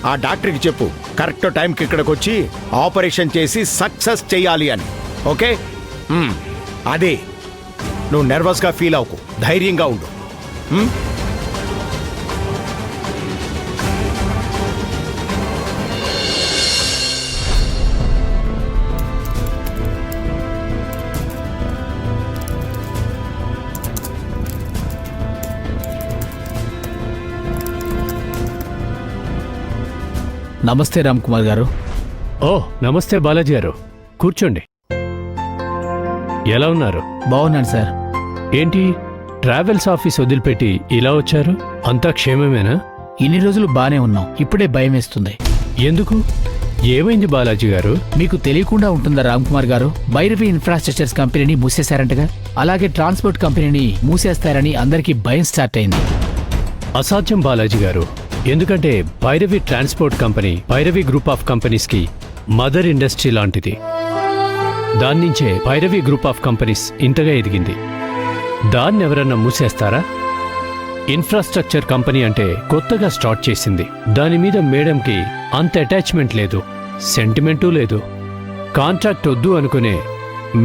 ఆ డాక్టర్కి చెప్పు కరెక్ట్ టైంకి ఇక్కడికి వచ్చి ఆపరేషన్ చేసి సక్సెస్ చెయ్యాలి అని. ఓకే? అదే, నువ్వు నర్వస్గా ఫీల్ అవ్వకు, ధైర్యంగా ఉండు. నమస్తే రామ్ కుమార్ గారు. ఓ నమస్తే బాలాజీ గారు, కూర్చోండి. ఎలా ఉన్నారు? బాగున్నాను సార్. ఏంటి ట్రావెల్స్ ఆఫీస్ వదిలిపెట్టి ఇలా వచ్చారు? అంతా క్షేమమేనా? ఇన్ని రోజులు బానే ఉన్నాం, ఇప్పుడే భయం వేస్తుంది. ఎందుకు? ఏమైంది బాలాజీ గారు? మీకు తెలియకుండా ఉంటుందా రామ్ కుమార్ గారు? భైరవి ఇన్ఫ్రాస్ట్రక్చర్స్ కంపెనీని మూసేశారంటగా, అలాగే ట్రాన్స్పోర్ట్ కంపెనీని మూసేస్తారని అందరికీ భయం స్టార్ట్ అయింది. అసాధ్యం బాలాజీ గారు. ఎందుకంటే Bhairavi transport company Bhairavi group of కంపెనీస్కి మదర్ ఇండస్ట్రీ లాంటిది. దాన్నించే భైరవి గ్రూప్ ఆఫ్ కంపెనీస్ ఇంతగా ఎదిగింది. దాన్ని ఎవరన్నా మూసేస్తారా? ఇన్ఫ్రాస్ట్రక్చర్ కంపెనీ అంటే కొత్తగా స్టార్ట్ చేసింది. దాని మీద మేడంకి అంత అటాచ్మెంట్ లేదు, సెంటిమెంటూ లేదు. కాంట్రాక్ట్ వద్దు అనుకునే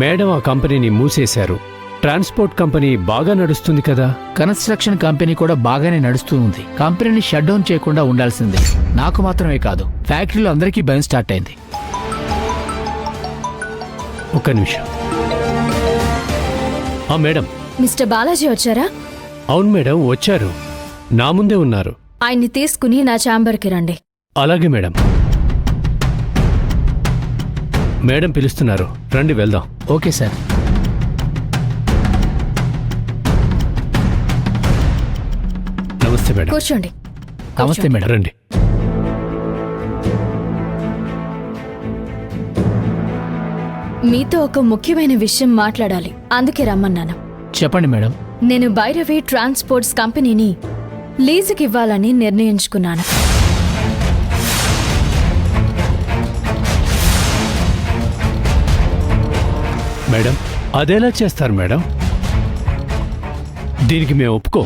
మేడం ఆ కంపెనీని మూసేశారు. ట్రాన్స్పోర్ట్ కంపెనీ బాగా నడుస్తుంది కదా. కన్స్ట్రక్షన్ కంపెనీ కూడా బాగానే నడుస్తూ ఉంది. కంపెనీని షట్ డౌన్ చేయకుండా ఉండాల్సిందే. నాకు మాత్రమే కాదు, ఫ్యాక్టరీలో అందరికీ భయం స్టార్ట్ అయింది. ఒక్క నిమిషం. మేడం. మిస్టర్ బాలాజీ వచ్చారా? అవును మేడం, వచ్చారు. నా ముందే ఉన్నారు. ఆయన్ని తీసుకుని నా ఛాంబర్కి రండి. అలాగే మేడం. మేడం పిలుస్తున్నారు, రండి వెళ్దాం. Okay sir. నమస్తే మేడం. కూర్చోండి. నమస్తే మేడం. రండి. మీతో ఒక ముఖ్యమైన విషయం మాట్లాడాలి, అందుకే రమ్మన్నాను. చెప్పండి మేడం. నేను భైరవి ట్రాన్స్పోర్ట్స్ కంపెనీని లీజుకి ఇవ్వాలని నిర్ణయించుకున్నాను. మేడం, అదెలా చేస్తారు మేడం? దీనికి మేము ఒప్పుకో.